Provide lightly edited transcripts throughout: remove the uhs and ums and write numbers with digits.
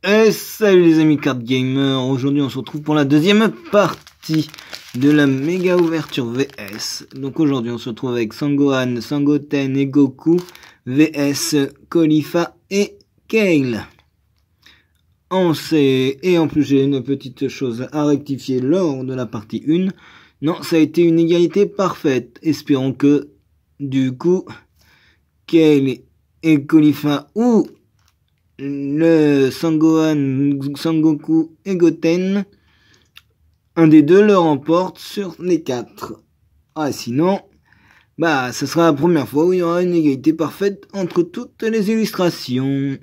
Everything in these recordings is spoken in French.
Et salut les amis Card Gamer, aujourd'hui on se retrouve pour la deuxième partie de la méga ouverture VS. Donc aujourd'hui on se retrouve avec Sangohan, Sangoten et Goku VS Caulifla et Kale. Et en plus j'ai une petite chose à rectifier lors de la partie 1. Non, ça a été une égalité parfaite. Espérons que du coup Kale et Caulifla ou le Sangohan, Sangoku et Goten, un des deux le remporte sur les 4. Ah, sinon, bah, ce sera la première fois où il y aura une égalité parfaite entre toutes les illustrations.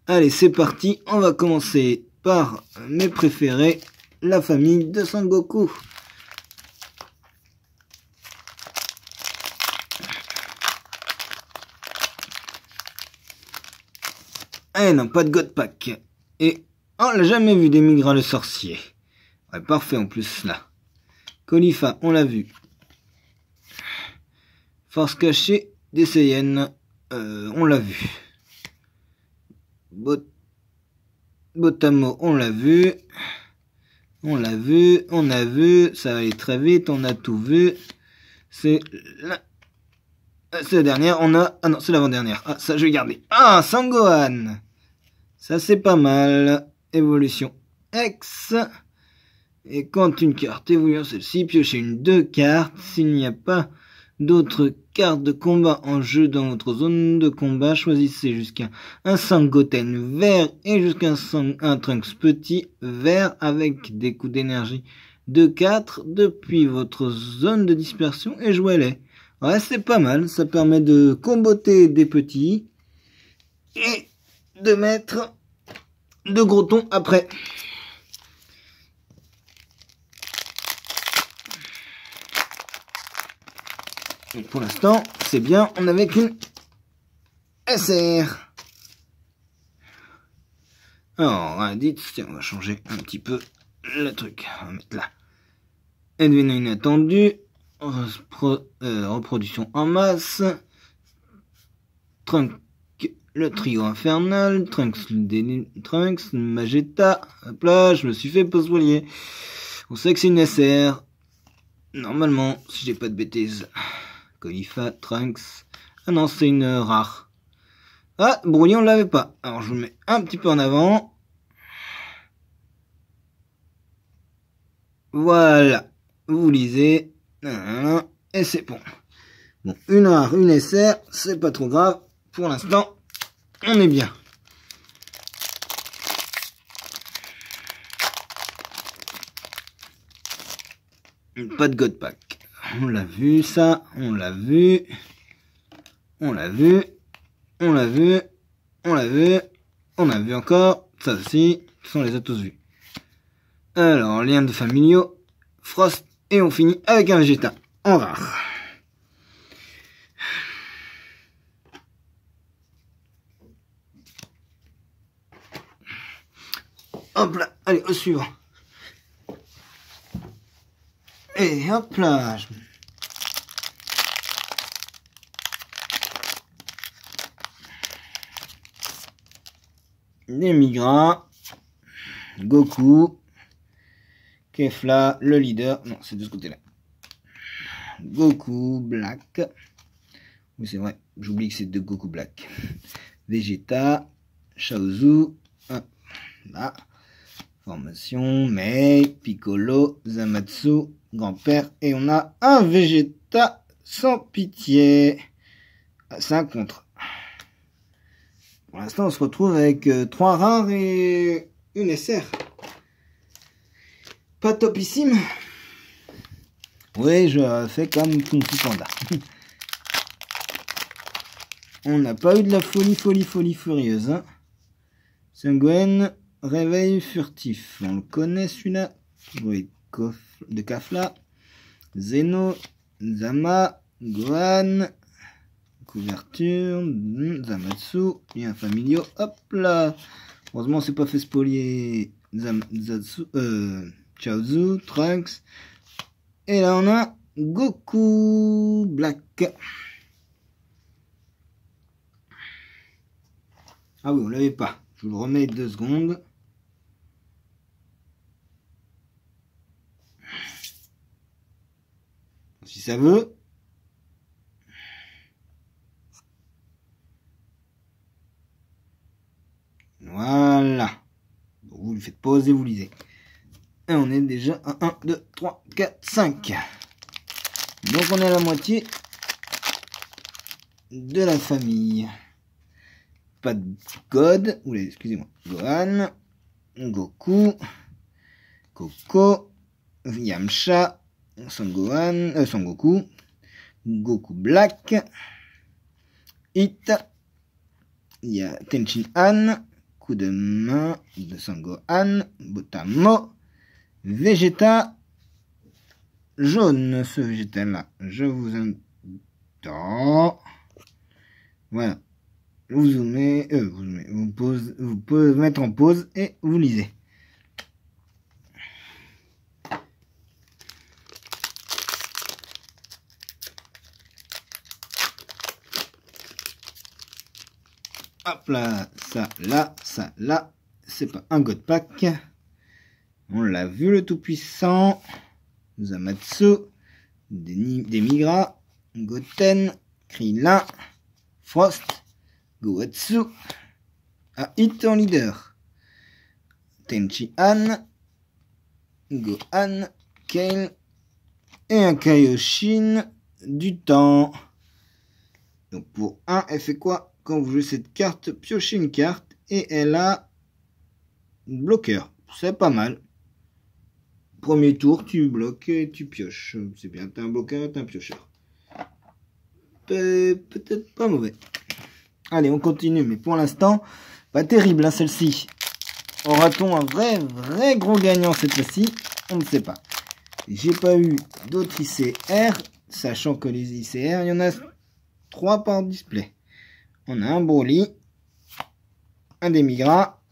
Allez, c'est parti. On va commencer par mes préférés, la famille de Sangoku. Eh non, pas de God Pack. Et on l'a jamais vu d'Emigra le sorcier. Ouais, parfait en plus là. Caulifla, on l'a vu. Force cachée des Saiyans, on l'a vu. Botamo, on l'a vu. On l'a vu, on a vu. Ça va aller très vite, on a tout vu. C'est la dernière, on a... Ah non, c'est l'avant-dernière. Ah, ça, je vais garder. Ah, Sangohan. Ça, c'est pas mal. Évolution X. Et quand une carte évolue, celle-ci, piochez une 2 cartes. S'il n'y a pas d'autres cartes de combat en jeu dans votre zone de combat, choisissez jusqu'à un Sangoten vert et jusqu'à un Trunks petit vert avec des coups d'énergie de 4 depuis votre zone de dispersion et jouez-les. Ouais, c'est pas mal, ça permet de comboter des petits et de mettre de gros tons après. Et pour l'instant, c'est bien, on n'avait qu'une SR. Alors, Raditz, tiens, on va changer un petit peu le truc. On va mettre là. Edwina inattendu. Reproduction en masse. Trunks, le trio infernal. Trunks, Magetta. Hop là, je me suis fait post-voilier. On sait que c'est une SR. Normalement, si j'ai pas de bêtises. Caulifla, Trunks. Ah non, c'est une rare. Ah, Brouillon, on l'avait pas. Alors, je vous mets un petit peu en avant. Voilà. Vous lisez. Et c'est bon. Bon, une rare, une SR, c'est pas trop grave. Pour l'instant, on est bien. Pas de God Pack. On l'a vu, ça. On l'a vu. On l'a vu. On l'a vu. On l'a vu. On a vu encore. Ça aussi. On les a tous vus. Alors, lien de familiaux. Frost. Et on finit avec un Vegeta en rare. Hop là. Allez, au suivant. Et hop là. Les Migra, Goku, Kefla, le leader, non c'est de ce côté là, Goku Black, oui c'est vrai, j'oublie que c'est de Goku Black, Vegeta, Chaozu, là, formation, Mei, Piccolo, Zamatsu, grand-père, et on a un Vegeta sans pitié, 5 contre. Pour l'instant, on se retrouve avec 3 rares et une SR. Pas topissime. Oui, je fais comme Kung Fu Panda. On n'a pas eu de la folie furieuse. Hein. Sangohan, réveil furtif. On le connaît celui-là. Oui, de Kafla. Zeno, Zama, Gohan. Couverture, Zamatsu, lien familiaux, hop là. Heureusement, c'est pas fait spolier. Chaozu, Trunks. Et là, on a Goku Black. Ah oui, on l'avait pas. Je vous le remets 2 secondes. si ça veut. Voilà. Vous lui faites pause et vous lisez. Et on est déjà à 1, 2, 3, 4, 5. Donc on est à la moitié de la famille. Pas de code. Oula, excusez-moi. Gohan, Goku, Coco, Yamcha, Son Goku, Goku Black, Hit, il y a Tenchin Han, coup de main de Son Gohan, Botamo, Vegeta, jaune, ce Vegeta là, je vous entends. Voilà. Vous zoomez, vous pouvez mettre en pause et vous lisez. Hop là, ça là, c'est pas un God Pack. On l'a vu, le tout-puissant. Zamatsu, Demigra, Goten, Krillin, Frost, Goetsu, Hit en leader, Tenchi Han, Gohan, Kale et un Kaioshin du temps. Donc pour 1, elle fait quoi? Quand vous jouez cette carte, piochez une carte et elle a bloqueur. C'est pas mal. Premier tour, tu bloques et tu pioches. C'est bien, t'as un bloqueur et t'as un piocheur. Peut-être pas mauvais. Allez, on continue, mais pour l'instant, pas terrible, hein, celle-ci. Aura-t-on un vrai gros gagnant cette fois-ci? On ne sait pas. J'ai pas eu d'autres ICR, sachant que les ICR, il y en a 3 par display. On a un Broly, un Demigra,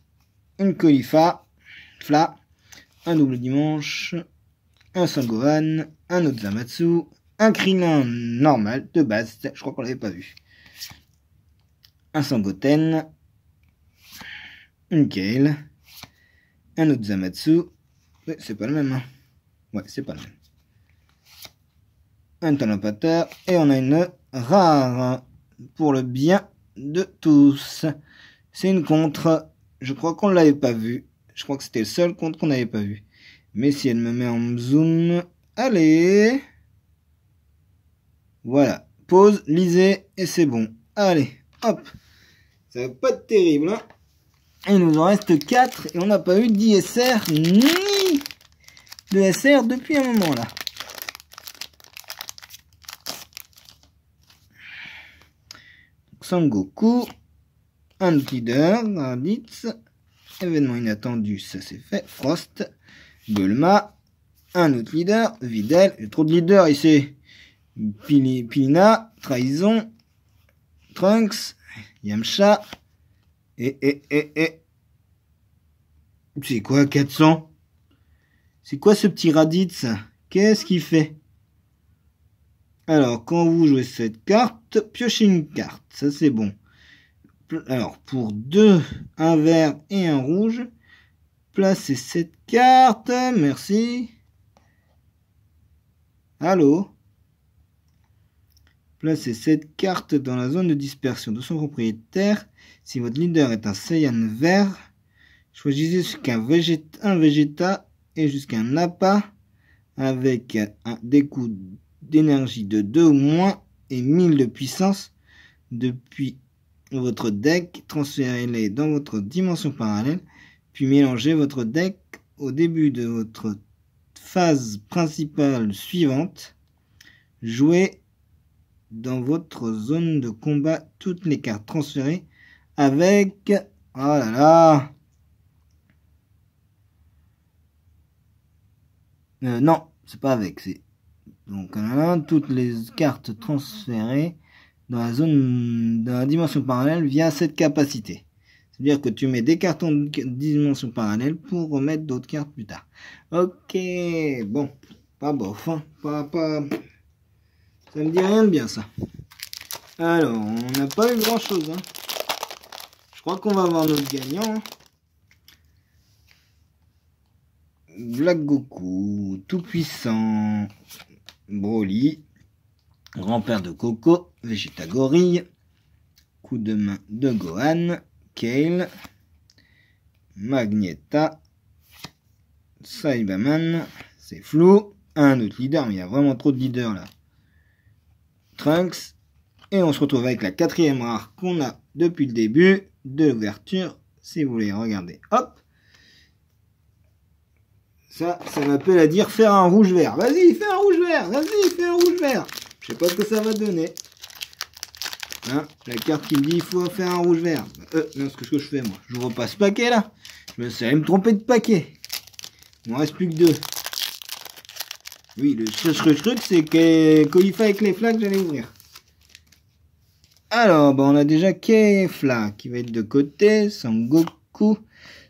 une Caulifla, un double dimanche, un Son Gohan, un autre Zamatsu, un Krillin normal de base, je crois qu'on l'avait pas vu. Un Sangoten, une Kale, un autre Zamatsu, ouais, c'est pas le même, hein. Ouais, c'est pas le même. Un Talampater, et on a une rare, pour le bien de tous. C'est une contre, je crois qu'on l'avait pas vu, je crois que c'était le seul contre qu'on n'avait pas vu. Mais si elle me met en zoom, allez, voilà, pause, lisez, et c'est bon. Allez, hop. Ça va pas être terrible, hein. Il nous en reste 4 et on n'a pas eu d'ISR ni de SR depuis un moment là. Son Goku, un leader, Raditz, événement inattendu, ça c'est fait, Frost, Bulma, un autre leader, Videl, il y a trop de leaders ici, Pilina, Trahison, Trunks, Yamcha, et... C'est quoi 400? C'est quoi ce petit Raditz? Qu'est-ce qu'il fait? Alors, quand vous jouez cette carte, piochez une carte, ça c'est bon. Alors, pour 2, un vert et un rouge, placez cette carte, merci. Allô? Placez cette carte dans la zone de dispersion de son propriétaire. Si votre leader est un Saiyan vert, choisissez jusqu'un Vegeta et jusqu'un Nappa avec des coups d'énergie de 2 ou moins et 1000 de puissance depuis votre deck. Transférez-les dans votre dimension parallèle, puis mélangez votre deck au début de votre phase principale suivante. Jouez dans votre zone de combat toutes les cartes transférées avec... Oh là là, non, c'est pas avec, c'est... Donc toutes les cartes transférées dans la zone, dans la dimension parallèle via cette capacité. C'est-à-dire que tu mets des cartes en dimension parallèle pour remettre d'autres cartes plus tard. Ok, bon, pas bof, hein, pas... Ça me dit rien de bien ça. Alors, on n'a pas eu grand chose, hein. Je crois qu'on va avoir notre gagnant, hein. Black Goku, tout puissant, Broly, Grand-père de Coco, Vegeta Gorille, coup de main de Gohan, Kale, Magneta, Cyberman, c'est flou, un autre leader, mais il y a vraiment trop de leaders là. Trunks, et on se retrouve avec la 4e rare qu'on a depuis le début de l'ouverture, si vous voulez regarder. Hop, ça m'appelle à dire faire un rouge-vert. Vas-y, fais un rouge-vert, vas-y, fais un rouge-vert. Je sais pas ce que ça va donner. Hein, la carte qui me dit il faut faire un rouge-vert. Non, ce que je fais moi. Je vois pas ce paquet là. Je me suis me tromper de paquet. Il m'en reste plus que 2. Oui, le truc, c'est que quand il fait avec les flaques, j'allais ouvrir. Alors, on a déjà Kefla qui va être de côté. Sangoku,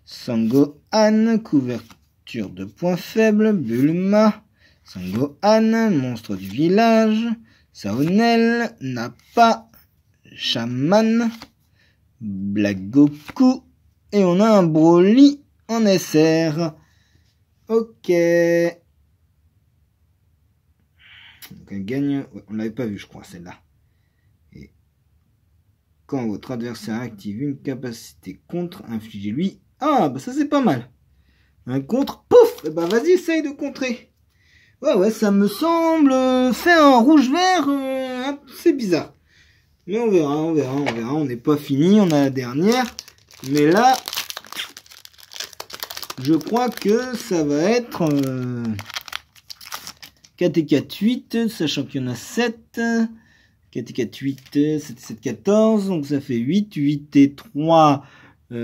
Sangohan, couverture de points faibles. Bulma, Sangohan, monstre du village. Saonel, Nappa, Shaman, Black Goku. Et on a un Broly en SR. Ok. Donc elle gagne. Ouais, on l'avait pas vu, je crois, celle-là. Et quand votre adversaire active une capacité contre, infligez-lui. Ah, bah ça c'est pas mal. Un contre, pouf. Et bah vas-y, essaye de contrer. Ouais, ça me semble faire un rouge-vert. C'est bizarre. Mais on verra. On n'est pas fini, on a la dernière. Mais là, je crois que ça va être 4 et 4, 8, sachant qu'il y en a 7. 4 et 4, 8, 7 et 7, 14. Donc ça fait 8. 8 et 3. On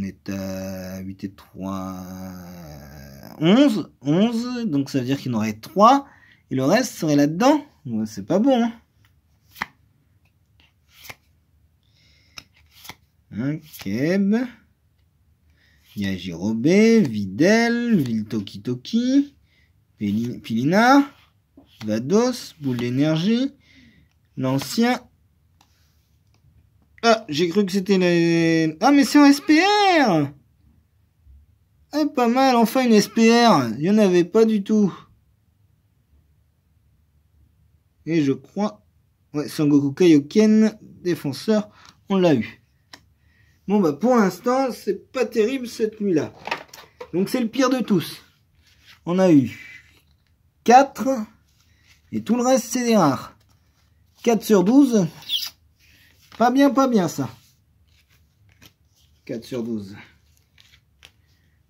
est à 8 et 3. 11. 11. Donc ça veut dire qu'il y en aurait 3. Et le reste serait là-dedans. Ouais, c'est pas bon. Keb. Yajirobe, Videl, Viltoki, Pilina, Vados, Boule d'énergie, l'ancien. Ah, j'ai cru que c'était les... Ah, mais c'est un SPR! Ah, pas mal, enfin une SPR. Il n'y en avait pas du tout. Et je crois... Ouais, Sangoku Kaioken, défenseur, on l'a eu. Bon, bah pour l'instant, c'est pas terrible cette nuit-là. Donc c'est le pire de tous. On a eu 4. Et tout le reste, c'est des rares. 4 sur 12. Pas bien ça. 4 sur 12.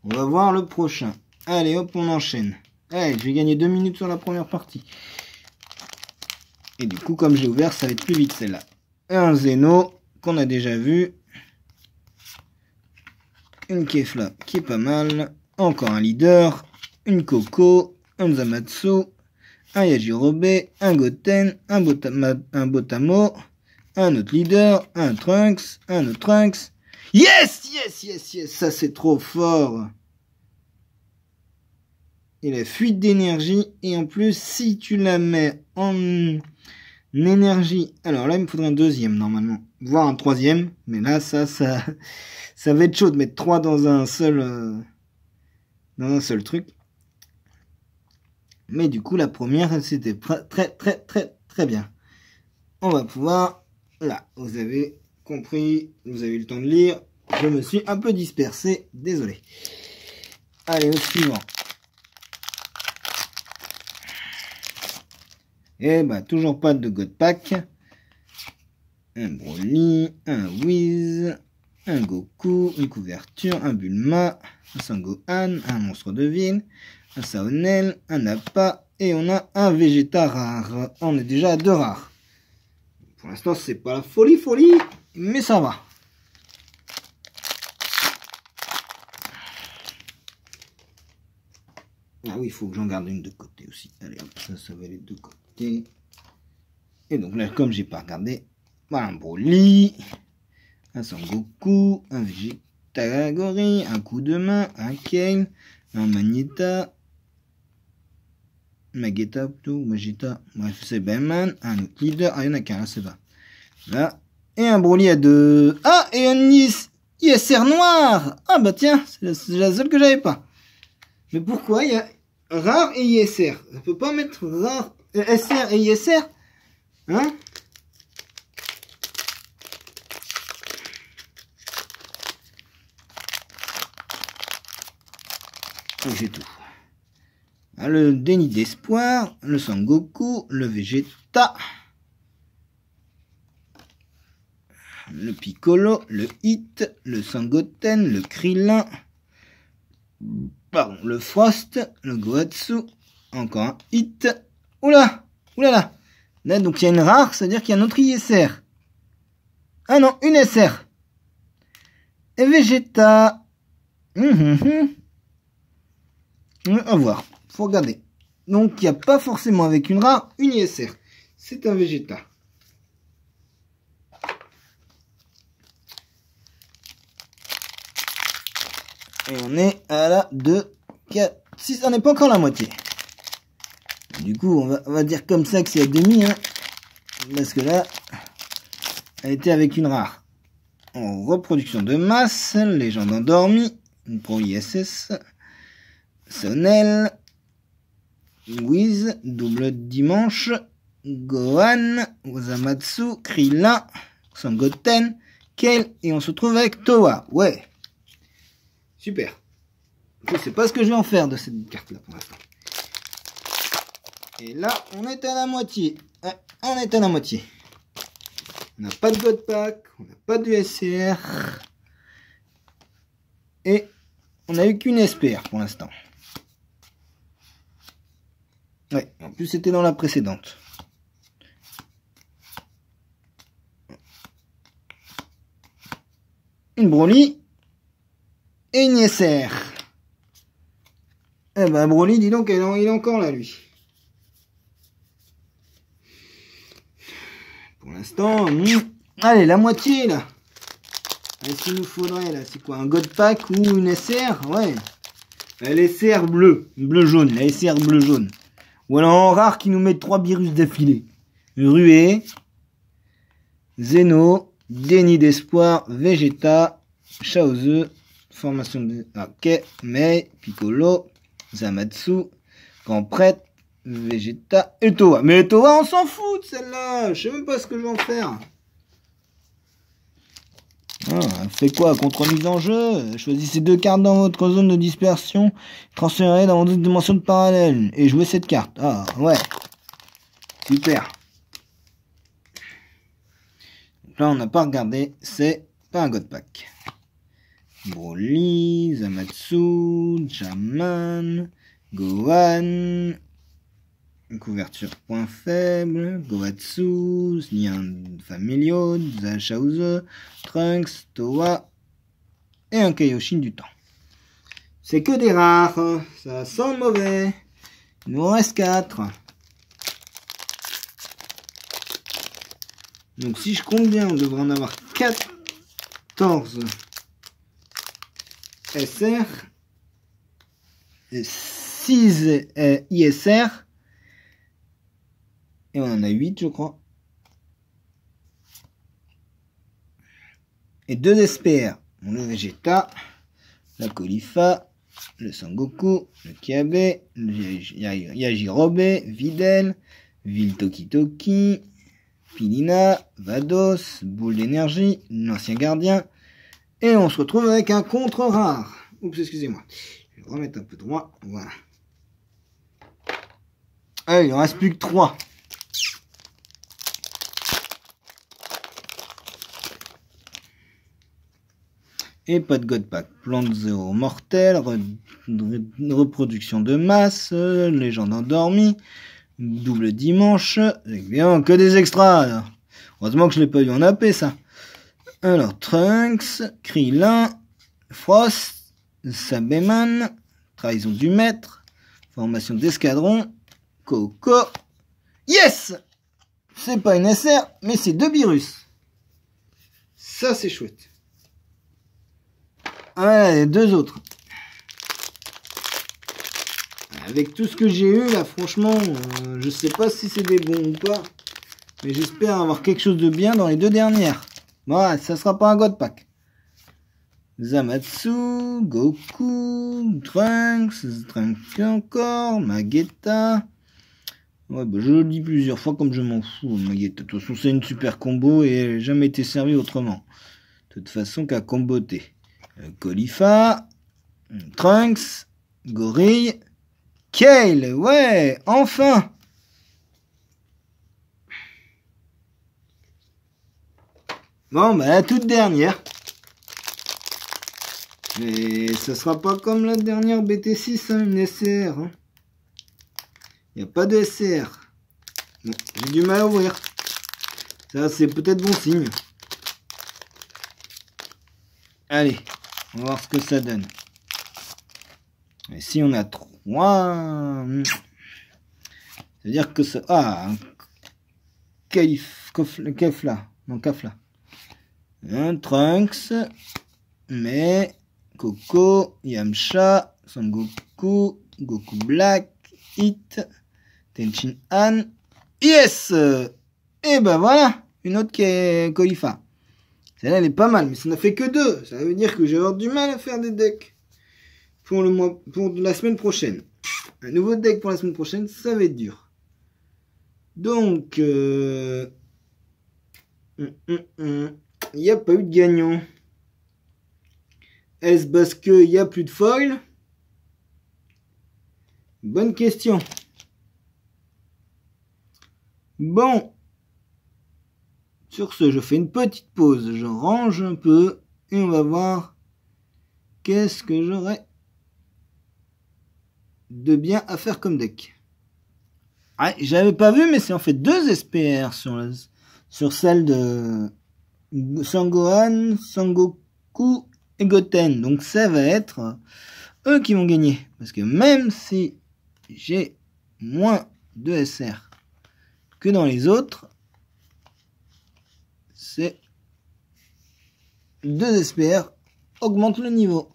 On va voir le prochain. Allez, hop, on enchaîne. Allez, je vais gagner 2 minutes sur la première partie. Et du coup, comme j'ai ouvert, ça va être plus vite celle-là. Un Zeno qu'on a déjà vu. Une Kefla qui est pas mal. Encore un leader. Une Coco. Un Zamatsu. Un Yajirobe. Un Goten. Un Botamo. Un autre leader. Un Trunks. Un autre Trunks. Yes! Ça, c'est trop fort. Et la fuite d'énergie. Et en plus, si tu la mets en énergie... Alors là, il me faudrait un deuxième, normalement. Voire un troisième. Mais là, ça va être chaud de mettre 3 dans un seul truc. Mais du coup, la première, c'était très bien. On va pouvoir... Là, vous avez compris. Vous avez eu le temps de lire. Je me suis un peu dispersé. Désolé. Allez, au suivant. Et bah, toujours pas de God Pack. Un Broly, un Whis, un Goku, une couverture, un Bulma, un Sangohan, un monstre de ville, un Saonel, un Nappa, et on a un Vegeta rare. On est déjà à 2 rares. Pour l'instant, c'est pas la folie, mais ça va. Ah oui, il faut que j'en garde une de côté aussi. Allez, hop, ça va aller de côté. Et donc là, comme j'ai pas regardé, voilà un Broly, un Sangoku, un Vegeta Gorille, un coup de main, un Kale, un Magneta, Mageta plutôt, Mageta, bref, c'est Batman, un autre leader, ah, il y en a qu'un, là, c'est pas. Là, et un Broly à 2. Ah, et un ISR noir. Ah, bah tiens, c'est la seule que j'avais pas. Mais pourquoi il y a rare et ISR. Ça peut pas mettre rare, SR et ISR. Hein? J'ai tout. Le déni d'espoir, le Sangoku, le Vegeta, le Piccolo, le Hit, le Sangoten, le Krillin, pardon, le Frost, le Gohatsu, encore un Hit. Oula, oulala. Là, donc il y a une rare, c'est-à-dire qu'il y a un autre ISR. Ah non, une SR. Et Vegeta. À voir, faut regarder. Donc il n'y a pas forcément avec une rare, une ISR. C'est un Vegeta. Et on est à la 2, 4, 6, on n'est pas encore à la moitié. Du coup, on va dire comme ça que c'est à demi, hein, parce que là, elle était avec une rare. En reproduction de masse, légende endormie, pro ISS, Sonel, Wiz, double dimanche, Gohan, Osamatsu, Krillin, Sangoten, Kale, et on se retrouve avec Towa. Ouais. Super. Je sais pas ce que je vais en faire de cette carte-là pour l'instant. Et là, on est à la moitié. Ouais, on est à la moitié. On n'a pas de God Pack, on n'a pas de SCR. Et on n'a eu qu'une SPR pour l'instant. Ouais, en plus c'était dans la précédente. Une Broly. Et une SR. Eh ben Broly, dis donc, il est encore là, lui. Pour l'instant, allez, la moitié, là. Est-ce qu'il nous faudrait, là, c'est quoi, un God Pack ou une SR? Ouais. La SR bleu, bleu-jaune, la SR bleu-jaune. Ou alors en rare qui nous met 3 virus d'affilée. Ruée, Zeno, Déni d'espoir, Vegeta, Chaozu, formation de... Ok, Mei, Piccolo, Zamatsu, Grand Prêtre, Vegeta et Towa. Mais Towa, on s'en fout de celle-là. Je sais même pas ce que je vais en faire. Elle fait quoi? Contre mise en jeu. Choisissez 2 cartes dans votre zone de dispersion. Transférez dans votre dimension de parallèle. Et jouez cette carte. Ah, ouais. Super. Donc là, on n'a pas regardé. C'est pas un God Pack. Broly, Zamatsu, Jaman, Gohan, couverture point faible, Gohatsu, lien familiaux, Zachaozu, Trunks, Towa et un Kaioshin du temps. C'est que des rares, ça sent mauvais. Il nous en reste 4. Donc si je compte bien, on devrait en avoir 14. SR, 6 ISR, et on en a 8 je crois, et 2 SPR, le Vegeta, la Colifa, le Sangoku, le Kiabe, le Yajirobe, Videl, Vil Toki Toki, Pilina, Vados, Boule d'énergie, l'ancien gardien. Et on se retrouve avec un contre rare. Oups, excusez-moi. Je vais remettre un peu droit. Voilà. Allez, il en reste plus que 3. Et pas de God Pack. Plante 0 mortel. Reproduction de masse. Légende endormie. Double dimanche. C'est bien que des extras. Là. Heureusement que je l'ai pas eu en AP ça. Alors, Trunks, Krillin, Frost, Sabeman, Trahison du Maître, Formation d'Escadron, Coco. Yes! C'est pas une SR, mais c'est 2 virus. Ça, c'est chouette. Voilà, les 2 autres. Avec tout ce que j'ai eu, là, franchement, je sais pas si c'est des bons ou pas. Mais j'espère avoir quelque chose de bien dans les 2 dernières. Voilà, ça sera pas un God Pack. Zamatsu, Goku, Trunks encore, Magetta. Ouais, bah je le dis plusieurs fois comme je m'en fous, Magetta. De toute façon, c'est une super combo et elle n'a jamais été servie autrement. De toute façon qu'à comboter. Caulifla, Trunks, Gorille, Kale, ouais, enfin! Bon, bah la toute dernière. Mais ça sera pas comme la dernière BT6, hein, une SCR. Hein. Il n'y a pas de SCR. Bon, j'ai du mal à ouvrir. Ça, c'est peut-être bon signe. Allez, on va voir ce que ça donne. Et si on a 3... C'est-à-dire que ça... Ah, un Kefla. Non, Kafla. Un Trunks. Mais... Coco, Yamcha, Son Goku, Goku Black, Hit, Tenchin Han. Yes! Et ben voilà, une autre qui est Caulifla. Celle-là, elle est pas mal, mais ça n'a fait que 2. Ça veut dire que j'ai avoir du mal à faire des decks pour la semaine prochaine. Un nouveau deck pour la semaine prochaine, ça va être dur. Donc, il n'y a pas eu de gagnant. Est-ce parce qu'il n'y a plus de foil? Bonne question. Bon. Sur ce, je fais une petite pause. Je range un peu. Et on va voir qu'est-ce que j'aurai de bien à faire comme deck. Ah, j'avais pas vu, mais c'est en fait 2 SPR sur celle de Sangohan, Sangoku et Goten. Donc ça va être eux qui vont gagner. Parce que même si j'ai moins de SR que dans les autres, c'est 2 SPR augmentent le niveau.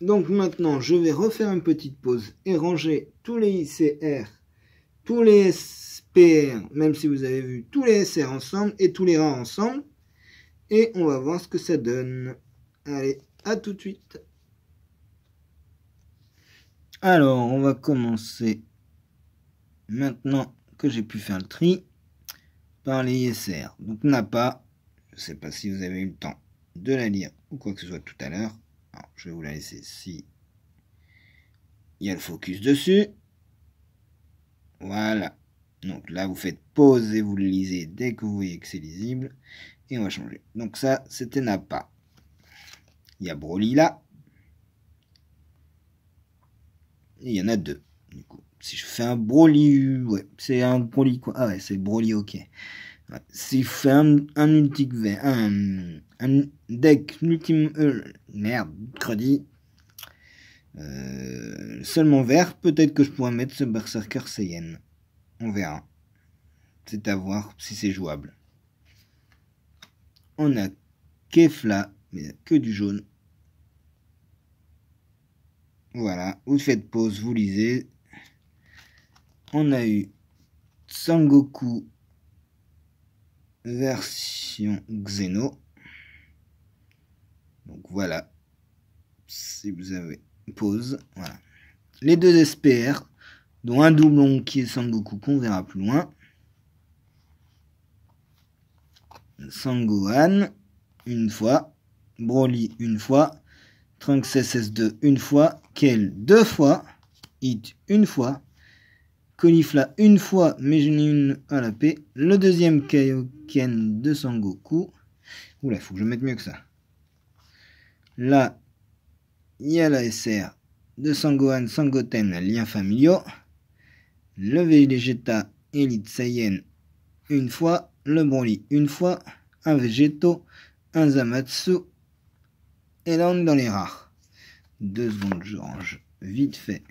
Donc maintenant, je vais refaire une petite pause et ranger tous les ICR, tous les SPR, même si vous avez vu tous les SR ensemble et tous les rares ensemble. Et on va voir ce que ça donne. Allez, à tout de suite. Alors, on va commencer, maintenant que j'ai pu faire le tri, par les ISR. Donc Nappa, je ne sais pas si vous avez eu le temps de la lire ou quoi que ce soit tout à l'heure. Alors, je vais vous la laisser si il y a le focus dessus. Voilà. Donc là, vous faites pause et vous le lisez dès que vous voyez que c'est lisible. Et on va changer. Donc ça, c'était Nappa. Il y a Broly là. Et il y en a 2. Du coup, si je fais un Broly... Ouais, c'est un Broly quoi. Ah ouais, c'est Broly, ok. Ouais. Si je fais un ultime vert, un deck ultime... merde, crédit. Seulement vert, peut-être que je pourrais mettre ce Berserker Saiyan. On verra. C'est à voir si c'est jouable. On a Kefla, mais il n'y a que du jaune. Voilà, vous faites pause, vous lisez. On a eu Sangoku version Xeno. Donc voilà, si vous avez pause, voilà. Les 2 SPR, dont un doublon qui est Sangoku qu'on verra plus loin. Sangohan, une fois. Broly, une fois. Trunks SS2, une fois. Kale, 2 fois. Hit, une fois. Caulifla, une fois, mais j'en ai une à la paix. Le deuxième Kaioken de Sangoku. Oula, il faut que je mette mieux que ça. Là, il y a la SR de Sangohan, Sangoten, liens familiaux. Le Vegeta Elite Saiyan, une fois. Le Broly, une fois. Un Végéto, un Zamatsu. Et là, on est dans les rares. 2 secondes, je range vite fait.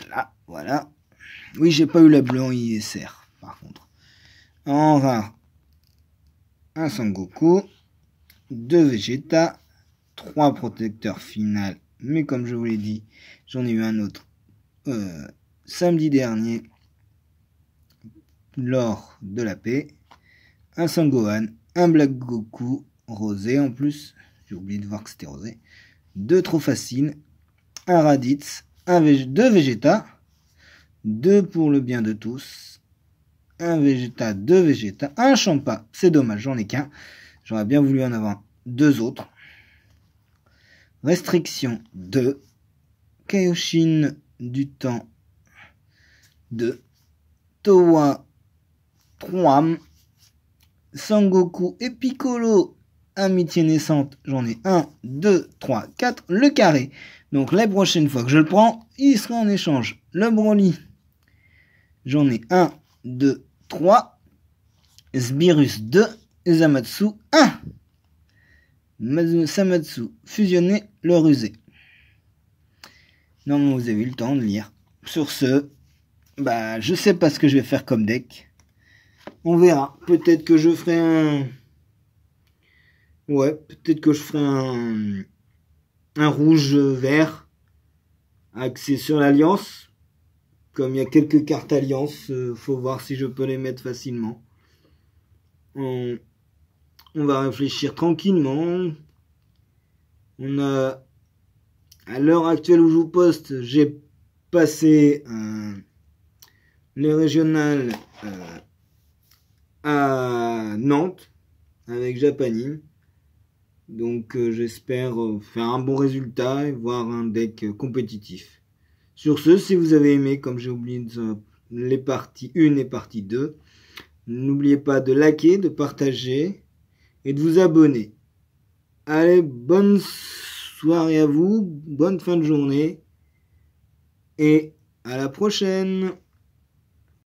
Là, voilà. Oui, j'ai pas eu la bleue en ISR, par contre. En rare, un Sangoku, 2 Vegeta, 3 protecteurs final, mais comme je vous l'ai dit, j'en ai eu un autre samedi dernier, lors de la paix, un Sangohan un Black Goku rosé en plus. J'ai oublié de voir que c'était rosé. 2 Trophacine, un Raditz, 2 Vegeta, 2 pour le bien de tous, un Vegeta, 2 Vegeta, un Champa, c'est dommage, j'en ai qu'un. J'aurais bien voulu en avoir 2 autres. Restriction 2, Kaioshin du temps 2, Towa 3, Sangoku et Piccolo, amitié naissante, j'en ai 1, 2, 3, 4, le carré. Donc la prochaine fois que je le prends, il sera en échange. Le Broly, j'en ai 1, 2, 3, Sbirus 2, Zamatsu 1. Samatsu, fusionner le rusé. Non, vous avez eu le temps de lire. Sur ce, je sais pas ce que je vais faire comme deck. On verra. Peut-être que je ferai un... Ouais, peut-être que je ferai un rouge-vert axé sur l'alliance. Comme il y a quelques cartes alliance, faut voir si je peux les mettre facilement. On va réfléchir tranquillement. On a, à l'heure actuelle où je vous poste, j'ai passé les régionales à Nantes avec Japanime. Donc j'espère faire un bon résultat et voir un deck compétitif. Sur ce, si vous avez aimé, comme j'ai oublié les parties 1 et partie 2, n'oubliez pas de liker, de partager et de vous abonner. Allez, bonne soirée à vous, bonne fin de journée et à la prochaine.